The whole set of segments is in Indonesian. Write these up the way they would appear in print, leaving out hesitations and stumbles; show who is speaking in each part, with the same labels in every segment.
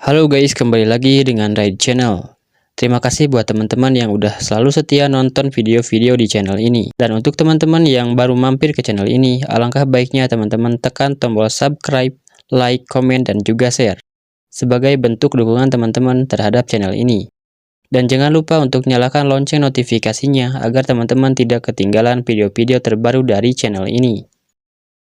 Speaker 1: Halo guys, kembali lagi dengan Raid Channel. Terima kasih buat teman-teman yang udah selalu setia nonton video-video di channel ini. Dan untuk teman-teman yang baru mampir ke channel ini, alangkah baiknya teman-teman tekan tombol subscribe, like, komen, dan juga share sebagai bentuk dukungan teman-teman terhadap channel ini. Dan jangan lupa untuk nyalakan lonceng notifikasinya agar teman-teman tidak ketinggalan video-video terbaru dari channel ini.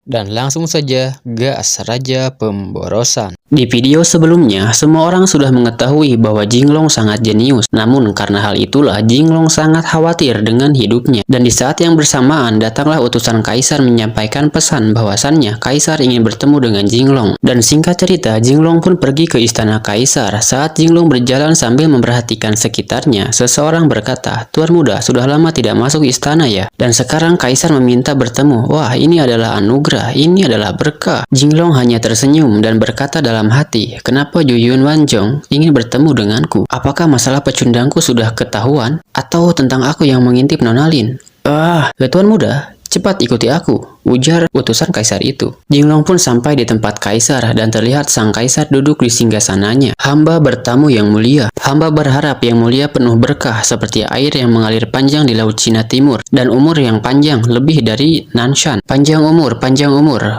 Speaker 1: Dan langsung saja gas Raja Pemborosan. Di video sebelumnya, semua orang sudah mengetahui bahwa Jinglong sangat jenius. Namun karena hal itulah Jinglong sangat khawatir dengan hidupnya. Dan di saat yang bersamaan datanglah utusan Kaisar menyampaikan pesan bahwasannya Kaisar ingin bertemu dengan Jinglong. Dan singkat cerita, Jinglong pun pergi ke istana Kaisar. Saat Jinglong berjalan sambil memperhatikan sekitarnya, seseorang berkata, "Tuan muda, sudah lama tidak masuk istana ya? Dan sekarang Kaisar meminta bertemu. Wah, ini adalah anugerah, ini adalah berkah." Jinglong hanya tersenyum dan berkata dalam hati, "Kenapa Yuyun Wanjong ingin bertemu denganku? Apakah masalah pecundangku sudah ketahuan? Atau tentang aku yang mengintip Nona Lin?" Tuan muda, cepat ikuti aku," ujar utusan Kaisar itu. Jinglong pun sampai di tempat Kaisar dan terlihat sang Kaisar duduk di singgasananya. "Hamba bertamu yang mulia. Hamba berharap yang mulia penuh berkah seperti air yang mengalir panjang di Laut Cina Timur dan umur yang panjang lebih dari Nanshan." Panjang umur,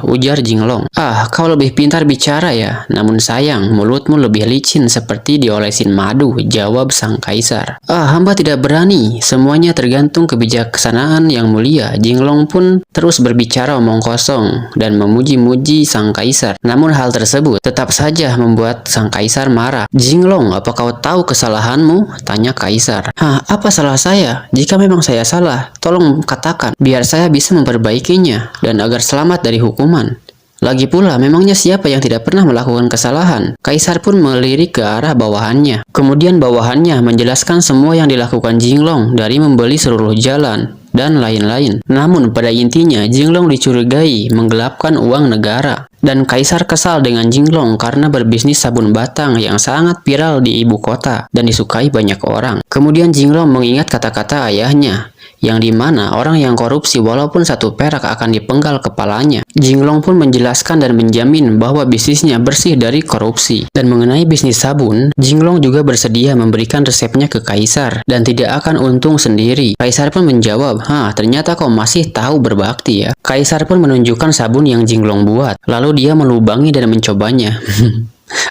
Speaker 1: ujar Jinglong. Kau lebih pintar bicara ya. Namun sayang, mulutmu lebih licin seperti diolesin madu," jawab sang Kaisar. Hamba tidak berani. Semuanya tergantung kebijaksanaan yang mulia." Jinglong pun terus berbicara omong kosong dan memuji-muji sang Kaisar. Namun hal tersebut tetap saja membuat sang Kaisar marah. "Jinglong, apa kau tahu kesalahanmu?" tanya Kaisar. Apa salah saya? Jika memang saya salah, tolong katakan, biar saya bisa memperbaikinya dan agar selamat dari hukuman. Lagi pula, memangnya siapa yang tidak pernah melakukan kesalahan?" Kaisar pun melirik ke arah bawahannya. Kemudian bawahannya menjelaskan semua yang dilakukan Jinglong, dari membeli seluruh jalan dan lain-lain. Namun pada intinya Jinglong dicurigai menggelapkan uang negara. Dan Kaisar kesal dengan Jinglong karena berbisnis sabun batang yang sangat viral di ibu kota dan disukai banyak orang. Kemudian Jinglong mengingat kata-kata ayahnya, yang dimana orang yang korupsi walaupun 1 perak akan dipenggal kepalanya. Jinglong pun menjelaskan dan menjamin bahwa bisnisnya bersih dari korupsi. Dan mengenai bisnis sabun, Jinglong juga bersedia memberikan resepnya ke Kaisar dan tidak akan untung sendiri. Kaisar pun menjawab, ternyata kau masih tahu berbakti ya." Kaisar pun menunjukkan sabun yang Jinglong buat, lalu dia melubangi dan mencobanya.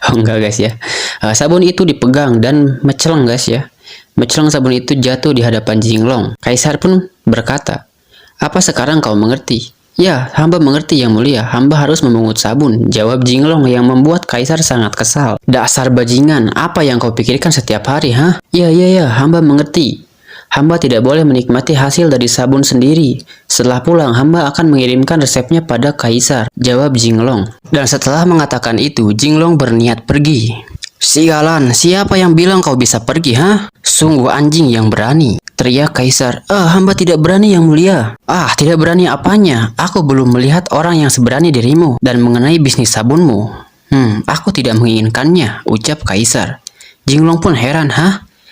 Speaker 1: Enggak guys ya. Sabun itu dipegang dan meceleng guys ya. Meceleng sabun itu jatuh di hadapan Jinglong. Kaisar pun berkata, "Apa sekarang kau mengerti?" "Ya, hamba mengerti yang mulia. Hamba harus memungut sabun," jawab Jinglong yang membuat Kaisar sangat kesal. "Dasar bajingan, apa yang kau pikirkan setiap hari, Ya, hamba mengerti. Hamba tidak boleh menikmati hasil dari sabun sendiri. Setelah pulang, hamba akan mengirimkan resepnya pada Kaisar," jawab Jinglong. Dan setelah mengatakan itu, Jinglong berniat pergi. "Sialan, siapa yang bilang kau bisa pergi, Sungguh anjing yang berani," teriak Kaisar. "Hamba tidak berani yang mulia." Tidak berani apanya? Aku belum melihat orang yang seberani dirimu. Dan mengenai bisnis sabunmu, aku tidak menginginkannya," ucap Kaisar. Jinglong pun heran,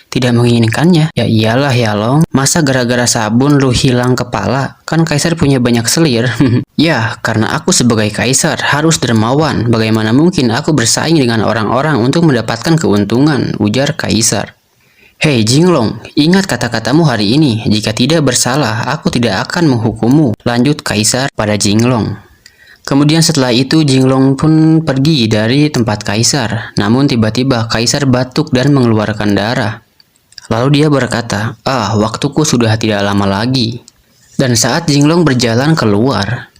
Speaker 1: "Tidak menginginkannya? Ya iyalah ya Long, masa gara-gara sabun lu hilang kepala? Kan Kaisar punya banyak selir." "Ya, karena aku sebagai Kaisar harus dermawan. Bagaimana mungkin aku bersaing dengan orang-orang untuk mendapatkan keuntungan," ujar Kaisar. "Hei Jinglong, ingat kata-katamu hari ini. Jika tidak bersalah, aku tidak akan menghukummu," lanjut Kaisar pada Jinglong. Kemudian setelah itu Jinglong pun pergi dari tempat Kaisar. Namun tiba-tiba Kaisar batuk dan mengeluarkan darah. Lalu dia berkata, "Waktuku sudah tidak lama lagi." Dan saat Jinglong berjalan keluar,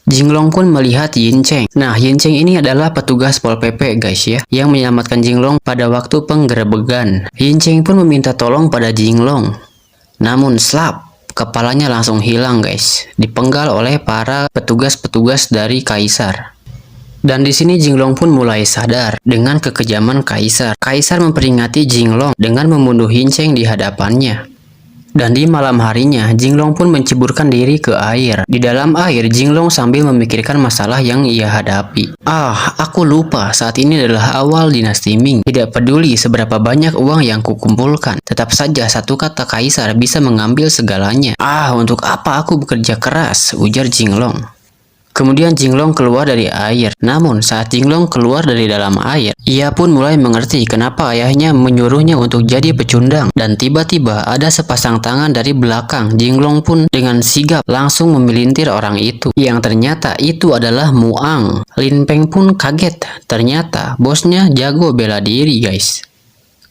Speaker 1: Jinglong pun melihat Yin Cheng. Yin Cheng ini adalah petugas Pol PP guys ya, yang menyelamatkan Jinglong pada waktu penggerebegan. Yin Cheng pun meminta tolong pada Jinglong. Namun slap, kepalanya langsung hilang guys, dipenggal oleh para petugas-petugas dari Kaisar. Dan di sini Jinglong pun mulai sadar dengan kekejaman Kaisar. Kaisar memperingati Jinglong dengan membunuh Yin Cheng di hadapannya. Dan di malam harinya, Jinglong pun menceburkan diri ke air. Di dalam air, Jinglong sambil memikirkan masalah yang ia hadapi. Aku lupa saat ini adalah awal dinasti Ming. Tidak peduli seberapa banyak uang yang kukumpulkan, tetap saja satu kata Kaisar bisa mengambil segalanya. Untuk apa aku bekerja keras, ujar Jinglong. Kemudian Jinglong keluar dari air. Namun saat Jinglong keluar dari dalam air, ia pun mulai mengerti kenapa ayahnya menyuruhnya untuk jadi pecundang. Dan tiba-tiba ada sepasang tangan dari belakang. Jinglong pun dengan sigap langsung memelintir orang itu, yang ternyata itu adalah Muang. Lin Peng pun kaget. Ternyata bosnya jago bela diri, guys.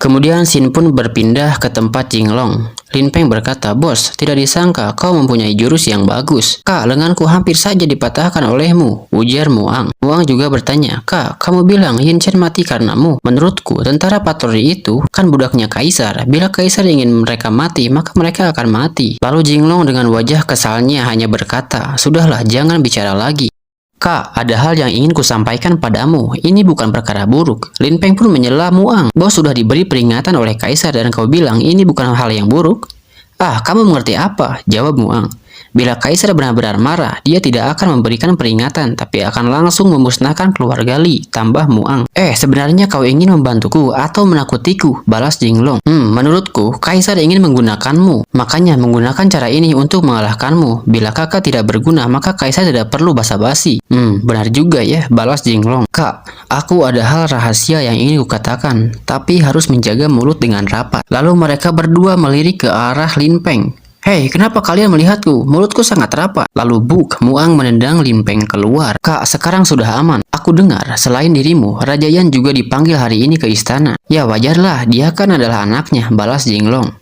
Speaker 1: Kemudian Xin pun berpindah ke tempat Jinglong. Lin Peng berkata, "Bos, tidak disangka kau mempunyai jurus yang bagus. Kak, lenganku hampir saja dipatahkan olehmu," ujar Muang. Muang juga bertanya, "Kak, kamu bilang Yin Chen mati karenamu. Menurutku, tentara patroli itu kan budaknya Kaisar. Bila Kaisar ingin mereka mati, maka mereka akan mati." Lalu Jinglong dengan wajah kesalnya hanya berkata, "Sudahlah, jangan bicara lagi. Kak, ada hal yang ingin kusampaikan padamu. Ini bukan perkara buruk." Lin Peng pun menyela Muang. "Bos sudah diberi peringatan oleh Kaisar dan kau bilang ini bukan hal yang buruk?" "Ah, kamu mengerti apa?" jawab Muang. "Bila Kaisar benar-benar marah, dia tidak akan memberikan peringatan, tapi akan langsung memusnahkan keluarga Li," tambah Muang. Sebenarnya kau ingin membantuku atau menakutiku?" balas Jinglong. Menurutku, Kaisar ingin menggunakanmu. Makanya menggunakan cara ini untuk mengalahkanmu. Bila kakak tidak berguna, maka Kaisar tidak perlu basa-basi." Benar juga ya," balas Jinglong. "Kak, aku ada hal rahasia yang ingin kukatakan, tapi harus menjaga mulut dengan rapat." Lalu mereka berdua melirik ke arah Lin Peng. "Hei, kenapa kalian melihatku? Mulutku sangat rapat." Lalu Buk, Muang menendang Lin Peng keluar. "Kak, sekarang sudah aman. Aku dengar, selain dirimu, Raja Yan juga dipanggil hari ini ke istana." "Ya wajarlah, dia kan adalah anaknya," balas Jinglong.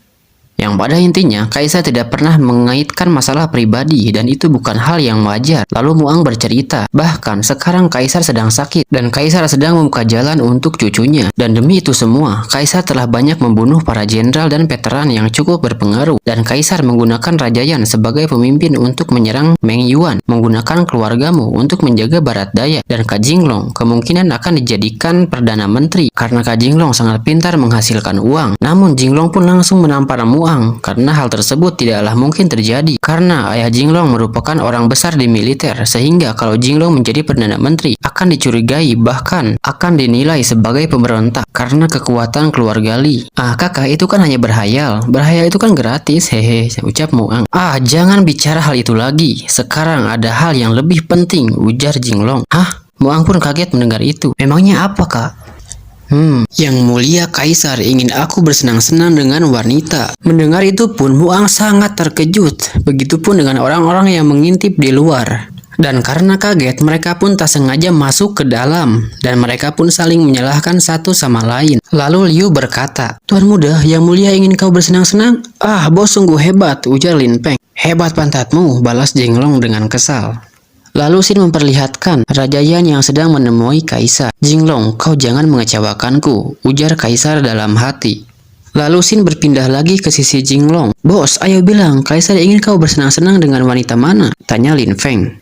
Speaker 1: Yang pada intinya, Kaisar tidak pernah mengaitkan masalah pribadi dan itu bukan hal yang wajar. Lalu Muang bercerita, bahkan sekarang Kaisar sedang sakit dan Kaisar sedang membuka jalan untuk cucunya. Dan demi itu semua, Kaisar telah banyak membunuh para jenderal dan veteran yang cukup berpengaruh. Dan Kaisar menggunakan Raja Yan sebagai pemimpin untuk menyerang Meng Yuan, menggunakan keluargamu untuk menjaga barat daya. Dan Kak Jinglong kemungkinan akan dijadikan Perdana Menteri karena Kak Jinglong sangat pintar menghasilkan uang. Namun Jinglong pun langsung menampar Muang karena hal tersebut tidaklah mungkin terjadi karena ayah Jinglong merupakan orang besar di militer, sehingga kalau Jinglong menjadi Perdana Menteri akan dicurigai, bahkan akan dinilai sebagai pemberontak karena kekuatan keluarga Li. Kakak, itu kan hanya berhayal. Berhayal itu kan gratis, hehe, ucap Muang. Jangan bicara hal itu lagi. Sekarang ada hal yang lebih penting, ujar Jinglong. Hah? Muang pun kaget mendengar itu. Memangnya apa, Kak? Yang mulia Kaisar ingin aku bersenang-senang dengan wanita. Mendengar itu pun Muang sangat terkejut. Begitupun dengan orang-orang yang mengintip di luar. Dan karena kaget, mereka pun tak sengaja masuk ke dalam. Dan mereka pun saling menyalahkan satu sama lain. Lalu Liu berkata, "Tuan muda, yang mulia ingin kau bersenang-senang?" Bos sungguh hebat, ujar Lin Peng. "Hebat pantatmu," balas Jinglong dengan kesal. Lalu Xin memperlihatkan Raja Yan yang sedang menemui Kaisar. "Jinglong, kau jangan mengecewakanku," ujar Kaisar dalam hati. Lalu Xin berpindah lagi ke sisi Jinglong. "Bos, ayo bilang, Kaisar ingin kau bersenang-senang dengan wanita mana?" tanya Lin Feng.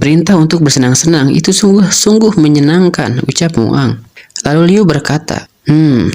Speaker 1: Perintah untuk bersenang-senang itu sungguh menyenangkan," ucap Muang. Lalu Liu berkata,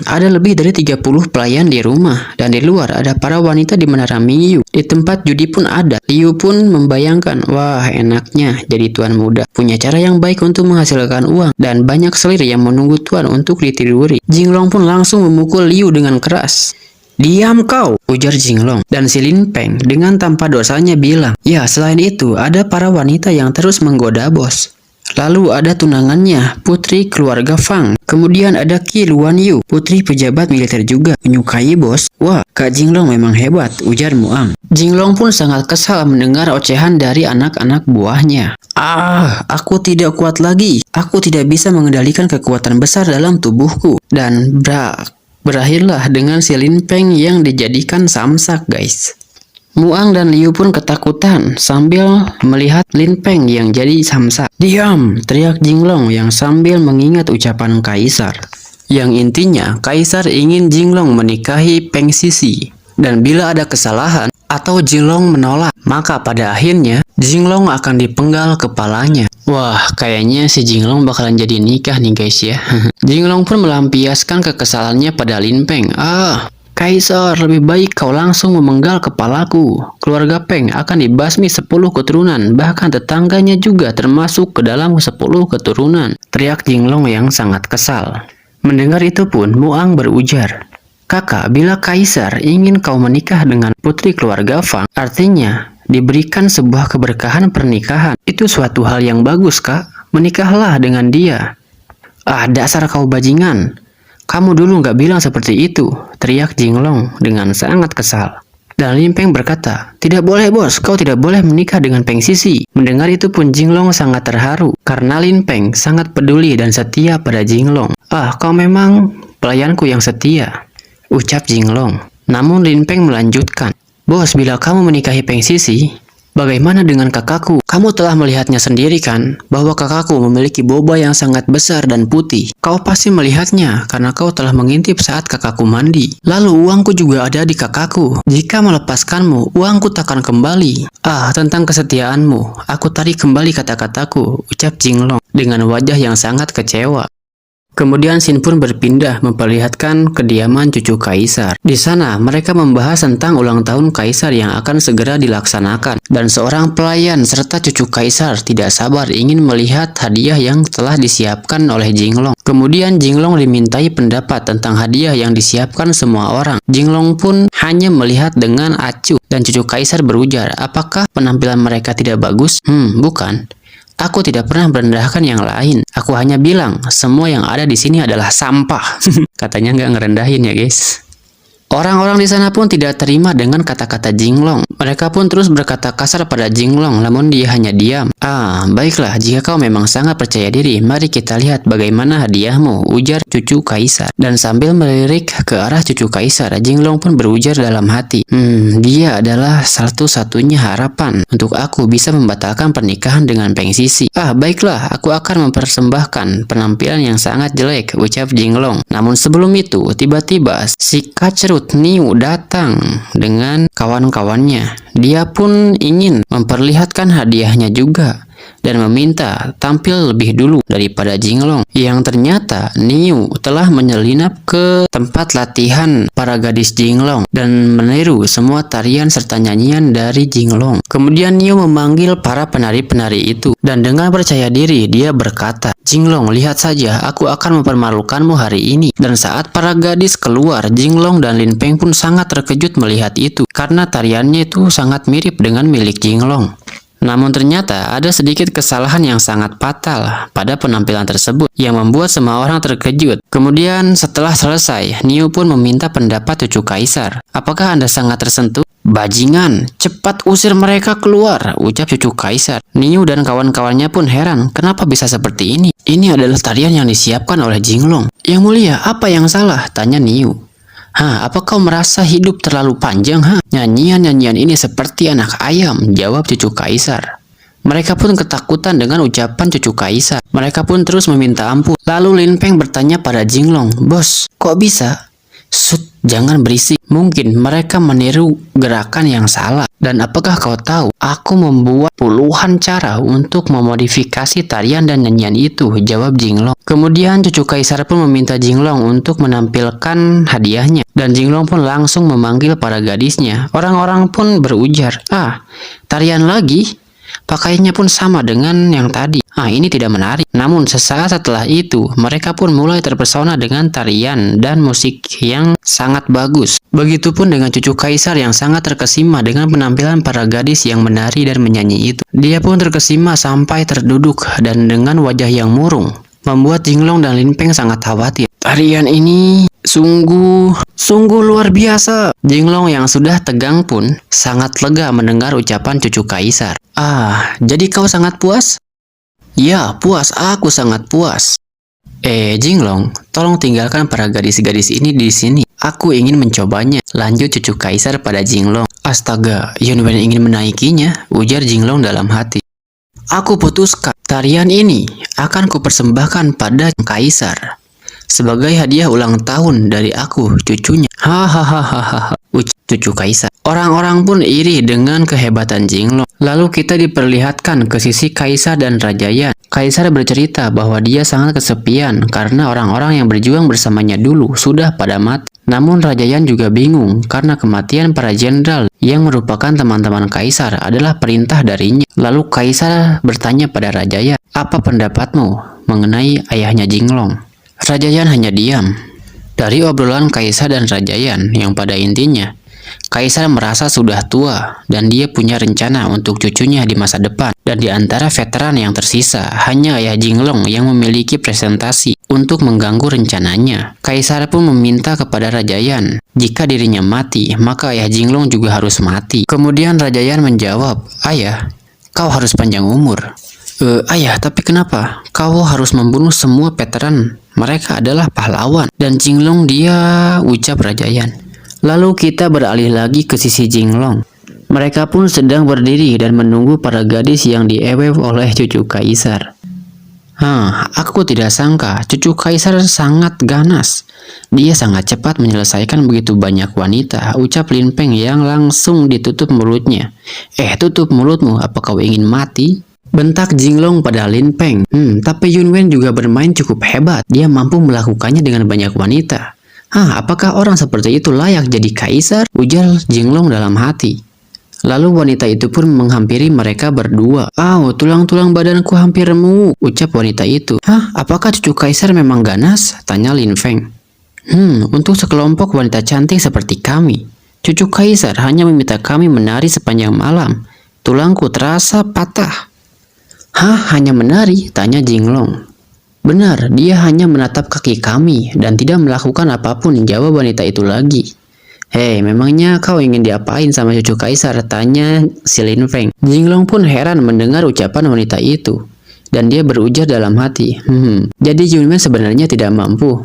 Speaker 1: ada lebih dari 30 pelayan di rumah, dan di luar ada para wanita di Menara Mingyu. Di tempat judi pun ada." Liu pun membayangkan, wah enaknya jadi tuan muda. Punya cara yang baik untuk menghasilkan uang, dan banyak selir yang menunggu tuan untuk ditiduri. Jinglong pun langsung memukul Liu dengan keras. "Diam kau," ujar Jinglong. Dan si Lin Peng dengan tanpa dosanya bilang, "Ya, selain itu ada para wanita yang terus menggoda bos. Lalu ada tunangannya, putri keluarga Fang. Kemudian ada Qi Luan Yu, putri pejabat militer juga. Menyukai bos." "Wah, Kak Jinglong memang hebat," ujar Muang. Jinglong pun sangat kesal mendengar ocehan dari anak-anak buahnya. Aku tidak kuat lagi. Aku tidak bisa mengendalikan kekuatan besar dalam tubuhku." Dan berakhirlah dengan si Lin Peng yang dijadikan samsak, guys. Muang dan Liu pun ketakutan sambil melihat Lin Peng yang jadi samsak. "Diam!" teriak Jinglong yang sambil mengingat ucapan Kaisar. Yang intinya, Kaisar ingin Jinglong menikahi Peng Sisi. Dan bila ada kesalahan atau Jinglong menolak, maka pada akhirnya Jinglong akan dipenggal kepalanya. Wah, kayaknya si Jinglong bakalan jadi nikah nih guys ya. Jinglong pun melampiaskan kekesalannya pada Lin Peng. "Kaisar, lebih baik kau langsung memenggal kepalaku. Keluarga Peng akan dibasmi 10 keturunan, bahkan tetangganya juga termasuk ke dalam 10 keturunan," teriak Jinglong yang sangat kesal. Mendengar itu pun Muang berujar, "Kakak, bila Kaisar ingin kau menikah dengan putri keluarga Fang, artinya diberikan sebuah keberkahan pernikahan. Itu suatu hal yang bagus, Kak. Menikahlah dengan dia. Ah, dasar kau bajingan. Kamu dulu nggak bilang seperti itu, teriak Jinglong dengan sangat kesal. Dan Lin Peng berkata, tidak boleh bos, kau tidak boleh menikah dengan Peng Sisi. Mendengar itu pun Jinglong sangat terharu, karena Lin Peng sangat peduli dan setia pada Jinglong. Ah, kau memang pelayanku yang setia, ucap Jinglong. Namun Lin Peng melanjutkan, bos, bila kamu menikahi Peng Sisi, bagaimana dengan kakakku? Kamu telah melihatnya sendiri kan, bahwa kakakku memiliki boba yang sangat besar dan putih. Kau pasti melihatnya, karena kau telah mengintip saat kakakku mandi. Lalu uangku juga ada di kakakku. Jika melepaskanmu, uangku takkan kembali. Ah, tentang kesetiaanmu, aku tarik kembali kata-kataku, ucap Jinglong dengan wajah yang sangat kecewa. Kemudian Sin pun berpindah memperlihatkan kediaman cucu kaisar. Di sana, mereka membahas tentang ulang tahun kaisar yang akan segera dilaksanakan. Dan seorang pelayan serta cucu kaisar tidak sabar ingin melihat hadiah yang telah disiapkan oleh Jinglong. Kemudian Jinglong dimintai pendapat tentang hadiah yang disiapkan semua orang. Jinglong pun hanya melihat dengan acuh. Dan cucu kaisar berujar, apakah penampilan mereka tidak bagus? Bukan. Aku tidak pernah merendahkan yang lain. Aku hanya bilang, semua yang ada di sini adalah sampah. Katanya nggak ngerendahin ya guys. Orang-orang di sana pun tidak terima dengan kata-kata Jinglong. Mereka pun terus berkata kasar pada Jinglong, namun dia hanya diam. Ah, baiklah, jika kau memang sangat percaya diri, mari kita lihat bagaimana hadiahmu, ujar cucu kaisar. Dan sambil melirik ke arah cucu kaisar, Jinglong pun berujar dalam hati, dia adalah satu-satunya harapan untuk aku bisa membatalkan pernikahan dengan Peng Sisi. Ah, baiklah, aku akan mempersembahkan penampilan yang sangat jelek, ucap Jinglong. Namun sebelum itu, tiba-tiba si Kacerut Niu datang dengan kawan-kawannya. Dia pun ingin memperlihatkan hadiahnya juga dan meminta tampil lebih dulu daripada Jinglong. Yang ternyata Niu telah menyelinap ke tempat latihan para gadis Jinglong dan meniru semua tarian serta nyanyian dari Jinglong. Kemudian Niu memanggil para penari-penari itu dan dengan percaya diri dia berkata, Jinglong, lihat saja, aku akan mempermalukanmu hari ini. Dan saat para gadis keluar, Jinglong dan Lin Peng pun sangat terkejut melihat itu karena tariannya itu sangat mirip dengan milik Jinglong. Namun ternyata ada sedikit kesalahan yang sangat fatal pada penampilan tersebut yang membuat semua orang terkejut. Kemudian setelah selesai, Niu pun meminta pendapat cucu kaisar. Apakah Anda sangat tersentuh? Bajingan, cepat usir mereka keluar, ucap cucu kaisar. Niu dan kawan-kawannya pun heran, kenapa bisa seperti ini? Ini adalah tarian yang disiapkan oleh Jinglong. Yang mulia, apa yang salah? Tanya Niu. Hah, apa kau merasa hidup terlalu panjang, ha? Nyanyian-nyanyian ini seperti anak ayam, jawab cucu kaisar. Mereka pun ketakutan dengan ucapan cucu kaisar. Mereka pun terus meminta ampun. Lalu Lin Peng bertanya pada Jinglong, bos, kok bisa? Sut, jangan berisik. Mungkin mereka meniru gerakan yang salah. Dan apakah kau tahu, aku membuat puluhan cara untuk memodifikasi tarian dan nyanyian itu, jawab Jinglong. Kemudian cucu kaisar pun meminta Jinglong untuk menampilkan hadiahnya. Dan Jinglong pun langsung memanggil para gadisnya. Orang-orang pun berujar, ah, tarian lagi? Pakaiannya pun sama dengan yang tadi. Ah, ini tidak menarik. Namun sesaat setelah itu, mereka pun mulai terpesona dengan tarian dan musik yang sangat bagus. Begitupun dengan cucu kaisar yang sangat terkesima dengan penampilan para gadis yang menari dan menyanyi itu. Dia pun terkesima sampai terduduk dan dengan wajah yang murung, membuat Jinglong dan Lin Peng sangat khawatir. Tarian ini sungguh luar biasa. Jinglong yang sudah tegang pun sangat lega mendengar ucapan cucu kaisar. Ah, jadi kau sangat puas? Ya, puas. Aku sangat puas. Jinglong, tolong tinggalkan para gadis-gadis ini di sini. Aku ingin mencobanya. Lanjut cucu kaisar pada Jinglong. Astaga, Yunwen ingin menaikinya, ujar Jinglong dalam hati. Aku putuskan, tarian ini akan kupersembahkan pada kaisar sebagai hadiah ulang tahun dari aku, cucunya. Hahaha, cucu kaisar. Orang-orang pun iri dengan kehebatan Jinglong. Lalu kita diperlihatkan ke sisi kaisar dan Raja Yan. Kaisar bercerita bahwa dia sangat kesepian karena orang-orang yang berjuang bersamanya dulu sudah pada mati. Namun Raja Yan juga bingung karena kematian para jenderal yang merupakan teman-teman kaisar adalah perintah darinya. Lalu kaisar bertanya pada Raja Yan, apa pendapatmu mengenai ayahnya Jinglong? Raja Yan hanya diam. Dari obrolan kaisar dan Raja Yan yang pada intinya,
Speaker 2: Kaisar merasa sudah tua dan dia punya rencana untuk cucunya di masa depan. Dan di antara veteran yang tersisa, hanya ayah Jinglong yang memiliki presentasi untuk mengganggu rencananya. Kaisar pun meminta kepada Raja Yan, jika dirinya mati, maka ayah Jinglong juga harus mati. Kemudian Raja Yan menjawab, "Ayah, kau harus panjang umur." Ayah, tapi kenapa? Kau harus membunuh semua veteran. Mereka adalah pahlawan. Dan Jinglong dia, ucap Raja Yan. Lalu kita beralih lagi ke sisi Jinglong. Mereka pun sedang berdiri dan menunggu para gadis yang diewek oleh cucu kaisar. Aku tidak sangka cucu kaisar sangat ganas. Dia sangat cepat menyelesaikan begitu banyak wanita, ucap Lin Peng yang langsung ditutup mulutnya. Tutup mulutmu, apa kau ingin mati? Bentak Jinglong pada Lin Peng. Tapi Yun Wen juga bermain cukup hebat. Dia mampu melakukannya dengan banyak wanita. Apakah orang seperti itu layak jadi kaisar? Ujar Jinglong dalam hati. Lalu wanita itu pun menghampiri mereka berdua. Tulang-tulang badanku hampir remuk, ucap wanita itu. Apakah cucu kaisar memang ganas? Tanya Lin Feng. Untuk sekelompok wanita cantik seperti kami, cucu kaisar hanya meminta kami menari sepanjang malam. Tulangku terasa patah. Hanya menari? Tanya Jinglong. Benar, dia hanya menatap kaki kami dan tidak melakukan apapun, jawab wanita itu lagi. Memangnya kau ingin diapain sama cucu kaisar? Tanya si Lin Feng. Jinglong pun heran mendengar ucapan wanita itu. Dan dia berujar dalam hati, jadi Yun Wen sebenarnya tidak mampu.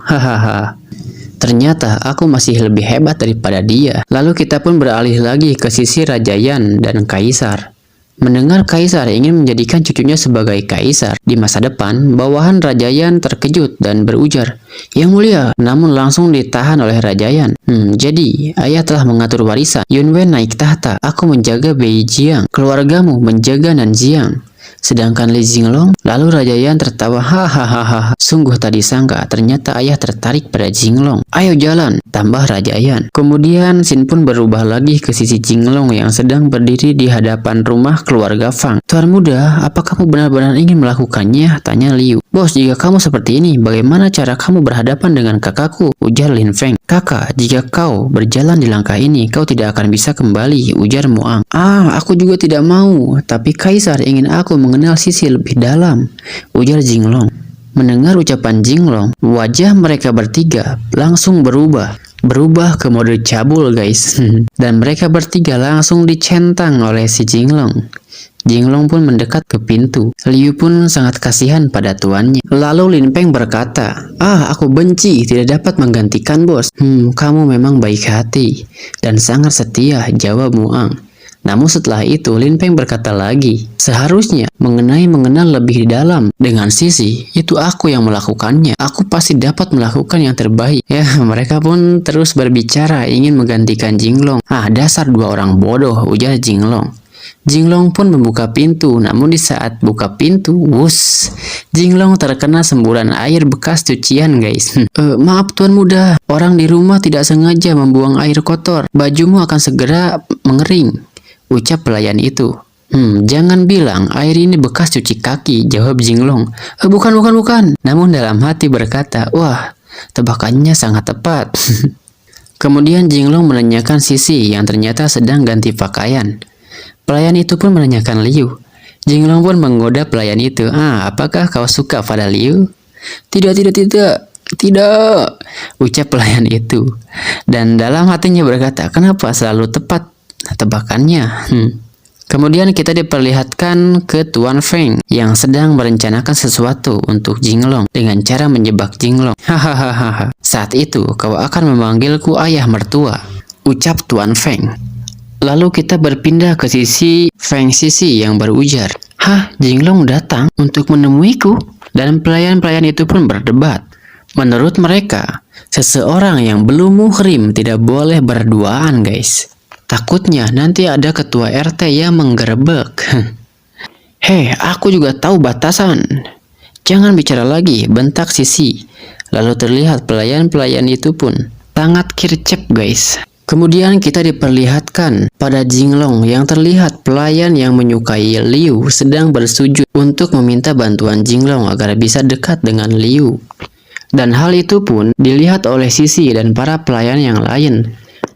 Speaker 2: Ternyata aku masih lebih hebat daripada dia. Lalu kita pun beralih lagi ke sisi Raja Yan dan kaisar. Mendengar kaisar ingin menjadikan cucunya sebagai kaisar di masa depan, bawahan Raja Yan terkejut dan berujar, "Yang mulia," namun langsung ditahan oleh Raja Yan. Jadi, ayah telah mengatur warisan. Yun Wen naik tahta, aku menjaga Bei Jiang, keluargamu menjaga Nanjiang. Sedangkan Li Jinglong, lalu Raja Yan tertawa, hahaha. Sungguh tak disangka, ternyata ayah tertarik pada Jinglong. Ayo jalan, tambah Raja Yan. Kemudian Sin pun berubah lagi ke sisi Jinglong yang sedang berdiri di hadapan rumah keluarga Fang. Tuan muda, apa kamu benar-benar ingin melakukannya? Tanya Liu. Bos, jika kamu seperti ini, bagaimana cara kamu berhadapan dengan kakakku? Ujar Lin Feng. Kakak, jika kau berjalan di langkah ini, kau tidak akan bisa kembali, ujar Muang. Aku juga tidak mau, tapi kaisar ingin aku mengenal sisi lebih dalam, ujar Jinglong. Mendengar ucapan Jinglong, wajah mereka bertiga langsung berubah ke mode cabul, guys. Dan mereka bertiga langsung dicentang oleh si Jinglong. Jinglong pun mendekat ke pintu. Liu pun sangat kasihan pada tuannya. Lalu Lin Peng berkata, aku benci, tidak dapat menggantikan bos. Kamu memang baik hati dan sangat setia, jawab Muang. Namun setelah itu Lin Peng berkata lagi, seharusnya mengenal lebih dalam dengan Sisi, itu aku yang melakukannya. Aku pasti dapat melakukan yang terbaik. Ya, mereka pun terus berbicara ingin menggantikan Jinglong. Dasar dua orang bodoh, ujar Jinglong. Jinglong pun membuka pintu, namun di saat buka pintu, wus, Jinglong terkena semburan air bekas cucian, guys. Maaf tuan muda, orang di rumah tidak sengaja membuang air kotor. Bajumu akan segera mengering, ucap pelayan itu. Jangan bilang air ini bekas cuci kaki, jawab Jinglong. Bukan. Namun dalam hati berkata, wah, tebakannya sangat tepat. Kemudian Jinglong menanyakan Sisi yang ternyata sedang ganti pakaian. Pelayan itu pun menanyakan Liu. Jinglong pun menggoda pelayan itu. Apakah kau suka pada Liu? Tidak, ucap pelayan itu. Dan dalam hatinya berkata, kenapa selalu tepat tebakannya? Kemudian kita diperlihatkan ke Tuan Feng yang sedang merencanakan sesuatu untuk Jinglong dengan cara menjebak Jinglong. Hahaha. Saat itu kau akan memanggilku ayah mertua, ucap Tuan Feng. Lalu kita berpindah ke sisi Feng Sisi yang berujar, Jinglong datang untuk menemuiku. Dan pelayan-pelayan itu pun berdebat. Menurut mereka, seseorang yang belum muhrim tidak boleh berduaan, guys. Takutnya nanti ada ketua RT yang menggerebek. Aku juga tahu batasan. Jangan bicara lagi, bentak Sisi. Lalu terlihat pelayan-pelayan itu pun sangat kircep, guys. Kemudian kita diperlihatkan pada Jinglong yang terlihat pelayan yang menyukai Liu sedang bersujud untuk meminta bantuan Jinglong agar bisa dekat dengan Liu. Dan hal itu pun dilihat oleh Sisi dan para pelayan yang lain.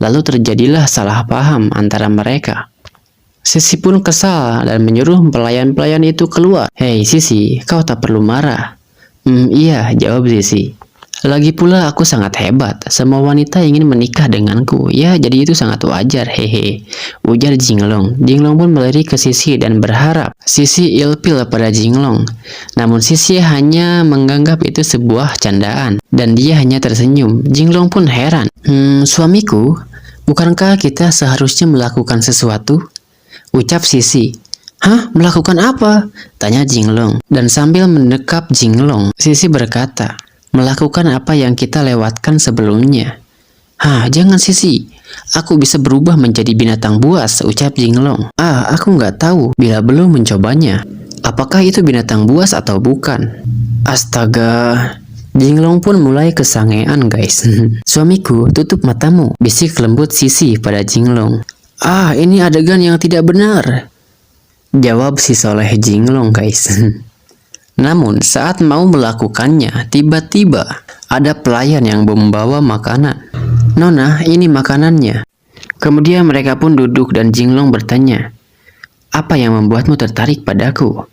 Speaker 2: Lalu terjadilah salah paham antara mereka. Sisi pun kesal dan menyuruh pelayan-pelayan itu keluar. "Hei Sisi, kau tak perlu marah." Iya," jawab Sisi. "Lagi pula aku sangat hebat. Semua wanita ingin menikah denganku. Ya, jadi itu sangat wajar, hehe," ujar Jinglong. Jinglong pun melirik ke Sisi dan berharap Sisi ilfil pada Jinglong. Namun Sisi hanya menganggap itu sebuah candaan dan dia hanya tersenyum. Jinglong pun heran. Suamiku, bukankah kita seharusnya melakukan sesuatu?" ucap Sisi. "Hah? Melakukan apa?" tanya Jinglong. Dan sambil mendekap Jinglong, Sisi berkata, "Melakukan apa yang kita lewatkan sebelumnya." "Hah, jangan Sisi. Aku bisa berubah menjadi binatang buas," ucap Jinglong. Aku nggak tahu bila belum mencobanya. Apakah itu binatang buas atau bukan?" Astaga. Jinglong pun mulai kesangean, guys. "Suamiku, tutup matamu," bisik lembut Sisi pada Jinglong. Ini adegan yang tidak benar," jawab si soleh Jinglong, guys. Namun saat mau melakukannya, tiba-tiba ada pelayan yang membawa makanan. "Nona, ini makanannya." Kemudian mereka pun duduk dan Jinglong bertanya, "Apa yang membuatmu tertarik padaku?"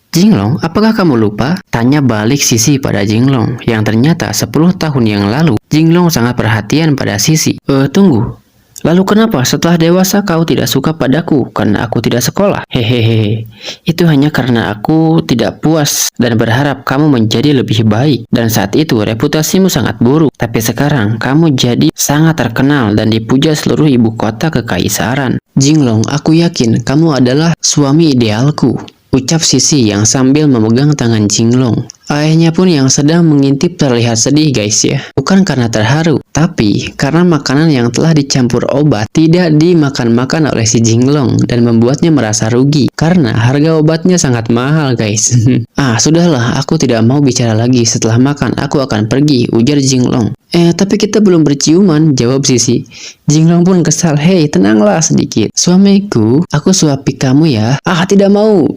Speaker 2: "Jinglong, apakah kamu lupa?" tanya balik Sisi pada Jinglong, yang ternyata 10 tahun yang lalu Jinglong sangat perhatian pada Sisi. Tunggu. Lalu kenapa setelah dewasa kau tidak suka padaku karena aku tidak sekolah?" "Hehehe, itu hanya karena aku tidak puas dan berharap kamu menjadi lebih baik. Dan saat itu reputasimu sangat buruk. Tapi sekarang kamu jadi sangat terkenal dan dipuja seluruh ibu kota kekaisaran." "Jinglong, aku yakin kamu adalah suami idealku," ucap Sisi yang sambil memegang tangan Jinglong. Ayahnya pun yang sedang mengintip terlihat sedih, guys ya. Bukan karena terharu, tapi karena makanan yang telah dicampur obat tidak dimakan-makan oleh si Jinglong dan membuatnya merasa rugi karena harga obatnya sangat mahal, guys. Sudahlah, aku tidak mau bicara lagi. Setelah makan, aku akan pergi," ujar Jinglong. Tapi kita belum berciuman," jawab Sisi. Jinglong pun kesal. "Hei, tenanglah sedikit. Suamiku, aku suapi kamu ya." Tidak mau."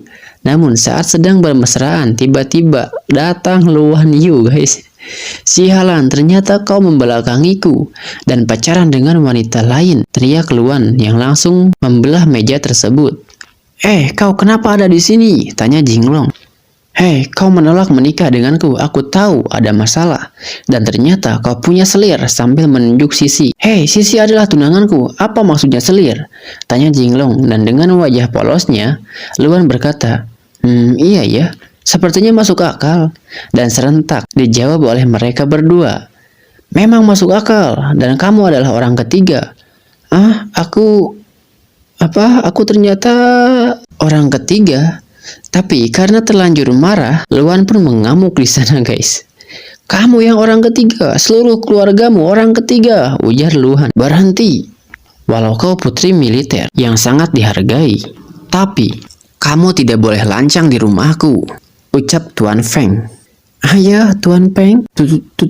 Speaker 2: Namun saat sedang bermesraan, tiba-tiba datang Luan Yu, guys. "Sialan, ternyata kau membelakangiku dan pacaran dengan wanita lain," teriak Luan yang langsung membelah meja tersebut. Kau kenapa ada di sini?" tanya Jinglong. "Hei, kau menolak menikah denganku. Aku tahu ada masalah. Dan ternyata kau punya selir," sambil menunjuk Sisi. "Hei, Sisi adalah tunanganku. Apa maksudnya selir?" tanya Jinglong. Dan dengan wajah polosnya, Luan berkata, "Iya ya, sepertinya masuk akal." Dan serentak dijawab oleh mereka berdua. "Memang masuk akal, dan kamu adalah orang ketiga." Aku ternyata orang ketiga." Tapi karena terlanjur marah, Luan pun mengamuk di sana, guys. "Kamu yang orang ketiga, seluruh keluargamu orang ketiga," ujar Luan. "Berhenti. Walau kau putri militer yang sangat dihargai, tapi kamu tidak boleh lancang di rumahku," ucap Tuan Feng. "Ya, Tuan Peng,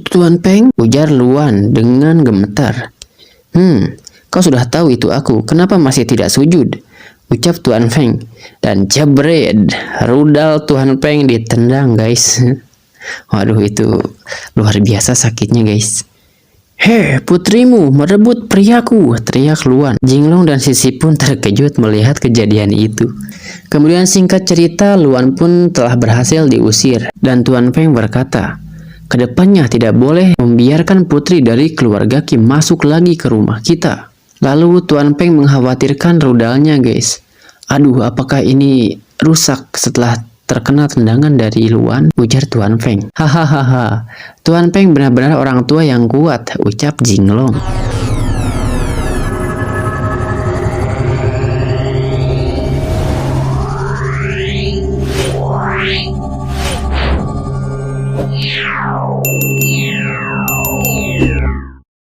Speaker 2: Tuan Peng," ujar Luan dengan gemetar. Kau sudah tahu itu aku, kenapa masih tidak sujud?" ucap Tuan Feng. Dan jebret, rudal Tuan Feng ditendang, guys. Waduh, itu luar biasa sakitnya, guys. "Hei, putrimu merebut priaku," teriak Luan. Jinglong dan Sisi pun terkejut melihat kejadian itu. Kemudian singkat cerita, Luan pun telah berhasil diusir. Dan Tuan Feng berkata, "Kedepannya tidak boleh membiarkan putri dari keluarga Kim masuk lagi ke rumah kita." Lalu Tuan Feng mengkhawatirkan rudalnya, guys. Apakah ini rusak setelah terkena tendangan dari Luan?" ujar Tuan Feng. "Hahaha, Tuan Feng benar-benar orang tua yang kuat," ucap Jinglong.